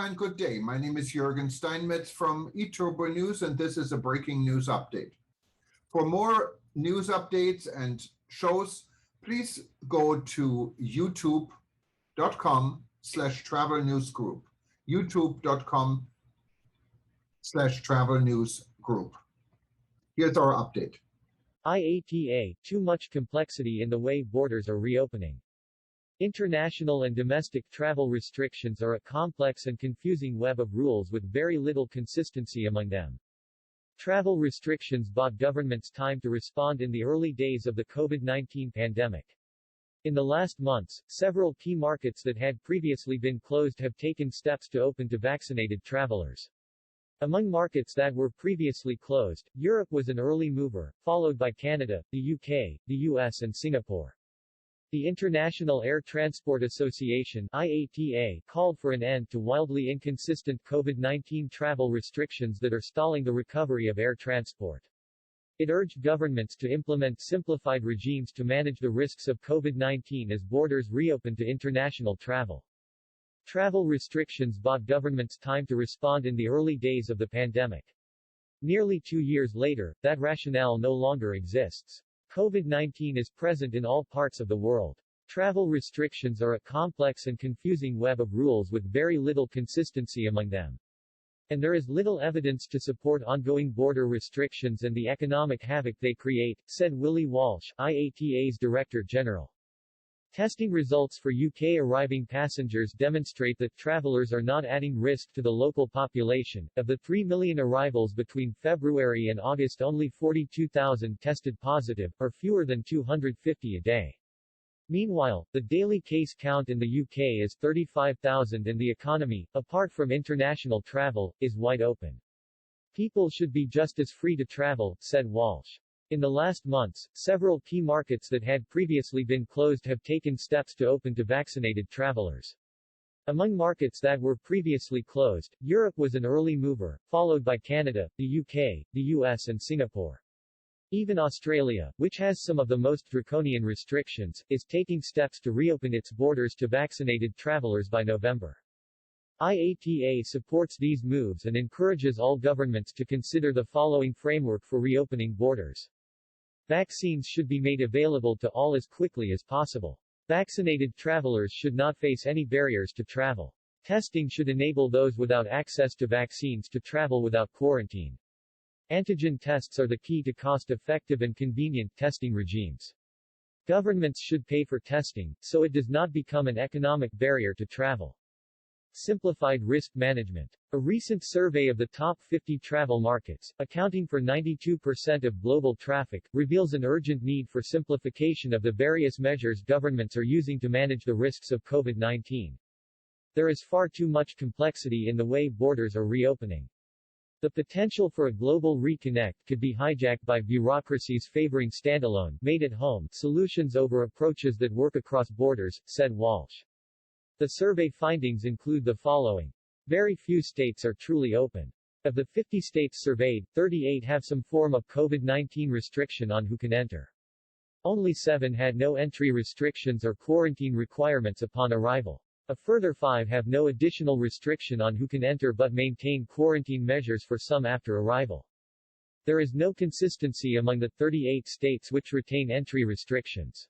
Aloha and good day. My name is Jürgen Steinmetz from eTurboNews, and this is a breaking news update. For more news updates and shows, please go to youtube.com/travel news group. youtube.com/travel news group. Here's our update. IATA, too much complexity in the way borders are reopening. International and domestic travel restrictions are a complex and confusing web of rules with very little consistency among them. Travel restrictions bought governments time to respond in the early days of the COVID-19 pandemic. In the last months, several key markets that had previously been closed have taken steps to open to vaccinated travelers. Among markets that were previously closed, Europe was an early mover, followed by Canada, the UK, the US and Singapore. The International Air Transport Association (IATA) called for an end to wildly inconsistent COVID-19 travel restrictions that are stalling the recovery of air transport. It urged governments to implement simplified regimes to manage the risks of COVID-19 as borders reopen to international travel. Travel restrictions bought governments time to respond in the early days of the pandemic. Nearly 2 years later, that rationale no longer exists. COVID-19 is present in all parts of the world. Travel restrictions are a complex and confusing web of rules with very little consistency among them. And there is little evidence to support ongoing border restrictions and the economic havoc they create, said Willie Walsh, IATA's Director General. Testing results for UK arriving passengers demonstrate that travelers are not adding risk to the local population. Of the 3 million arrivals between February and August, only 42,000 tested positive, or fewer than 250 a day. Meanwhile, the daily case count in the UK is 35,000 and the economy, apart from international travel, is wide open. People should be just as free to travel, said Walsh. In the last months, several key markets that had previously been closed have taken steps to open to vaccinated travelers. Among markets that were previously closed, Europe was an early mover, followed by Canada, the UK, the US and Singapore. Even Australia, which has some of the most draconian restrictions, is taking steps to reopen its borders to vaccinated travelers by November. IATA supports these moves and encourages all governments to consider the following framework for reopening borders. Vaccines should be made available to all as quickly as possible. Vaccinated travelers should not face any barriers to travel. Testing should enable those without access to vaccines to travel without quarantine. Antigen tests are the key to cost-effective and convenient testing regimes. Governments should pay for testing, so it does not become an economic barrier to travel. Simplified risk management. A recent survey of the top 50 travel markets, accounting for 92% of global traffic, reveals an urgent need for simplification of the various measures governments are using to manage the risks of COVID-19. There is far too much complexity in the way borders are reopening. The potential for a global reconnect could be hijacked by bureaucracies favoring standalone, made-at-home solutions over approaches that work across borders, said Walsh. The survey findings include the following. Very few states are truly open. Of the 50 states surveyed, 38 have some form of COVID-19 restriction on who can enter. Only 7 had no entry restrictions or quarantine requirements upon arrival. A further 5 have no additional restriction on who can enter but maintain quarantine measures for some after arrival. There is no consistency among the 38 states which retain entry restrictions.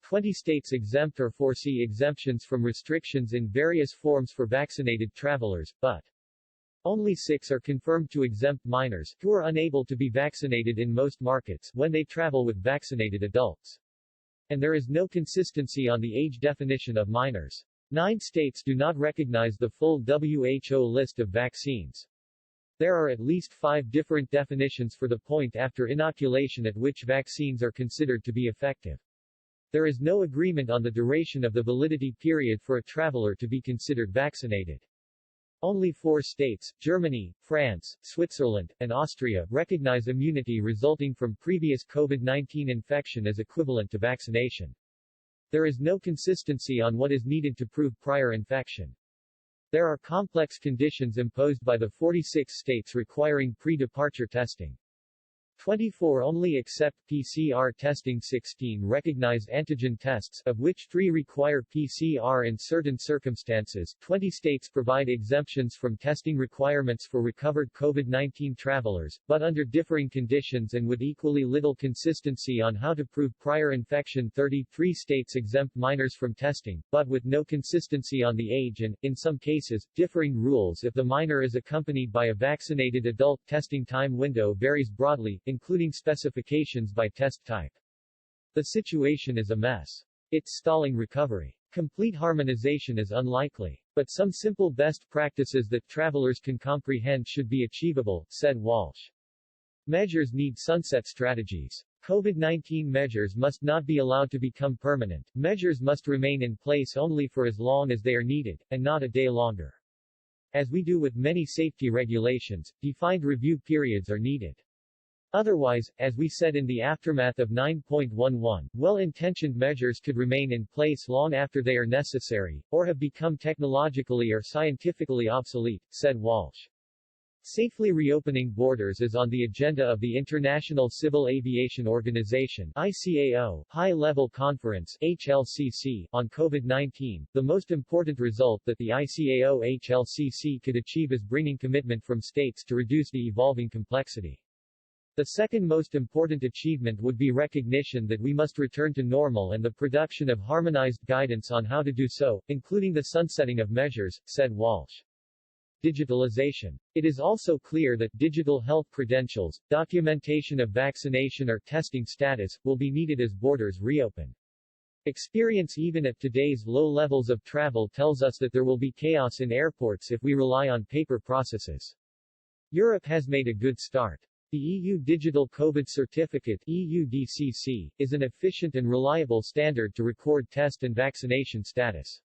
20 states exempt or foresee exemptions from restrictions in various forms for vaccinated travelers, but only 6 are confirmed to exempt minors, who are unable to be vaccinated in most markets, when they travel with vaccinated adults. And there is no consistency on the age definition of minors. 9 states do not recognize the full WHO list of vaccines. There are at least 5 different definitions for the point after inoculation at which vaccines are considered to be effective. There is no agreement on the duration of the validity period for a traveler to be considered vaccinated. Only 4 states, Germany, France, Switzerland, and Austria, recognize immunity resulting from previous COVID-19 infection as equivalent to vaccination. There is no consistency on what is needed to prove prior infection. There are complex conditions imposed by the 46 states requiring pre-departure testing. 24 only accept PCR testing. 16 recognize antigen tests, of which 3 require PCR in certain circumstances. 20 states provide exemptions from testing requirements for recovered COVID-19 travelers, but under differing conditions and with equally little consistency on how to prove prior infection. 33 states exempt minors from testing, but with no consistency on the age and, in some cases, differing rules if the minor is accompanied by a vaccinated adult. Testing time window varies broadly, including specifications by test type. The situation is a mess. It's stalling recovery. Complete harmonization is unlikely. But some simple best practices that travelers can comprehend should be achievable, said Walsh. Measures need sunset strategies. COVID-19 measures must not be allowed to become permanent. Measures must remain in place only for as long as they are needed, and not a day longer. As we do with many safety regulations, defined review periods are needed. Otherwise, as we said in the aftermath of 9.11, well-intentioned measures could remain in place long after they are necessary, or have become technologically or scientifically obsolete, said Walsh. Safely reopening borders is on the agenda of the International Civil Aviation Organization (ICAO) High-Level Conference (HLCC) on COVID-19. The most important result that the ICAO HLCC could achieve is bringing commitment from states to reduce the evolving complexity. The second most important achievement would be recognition that we must return to normal and the production of harmonized guidance on how to do so, including the sunsetting of measures, said Walsh. Digitalization. It is also clear that digital health credentials, documentation of vaccination or testing status, will be needed as borders reopen. Experience even at today's low levels of travel tells us that there will be chaos in airports if we rely on paper processes. Europe has made a good start. The EU Digital COVID Certificate (EUDCC) is an efficient and reliable standard to record test and vaccination status.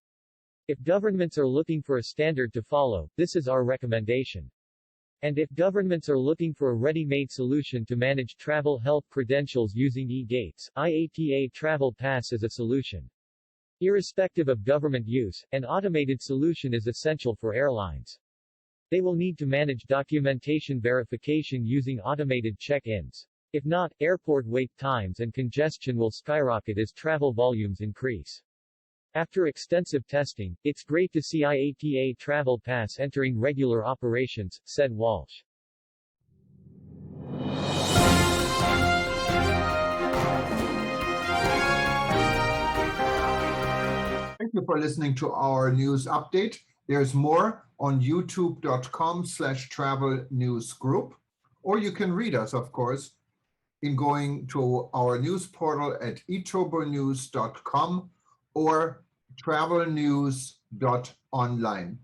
If governments are looking for a standard to follow, this is our recommendation. And if governments are looking for a ready-made solution to manage travel health credentials using e-gates, IATA Travel Pass is a solution. Irrespective of government use, an automated solution is essential for airlines. They will need to manage documentation verification using automated check-ins. If not, airport wait times and congestion will skyrocket as travel volumes increase. After extensive testing, it's great to see IATA Travel Pass entering regular operations, said Walsh. Thank you for listening to our news update. There's more on youtube.com/travel news group, or you can read us, of course, in going to our news portal at eTurboNews.com or travelnews.online.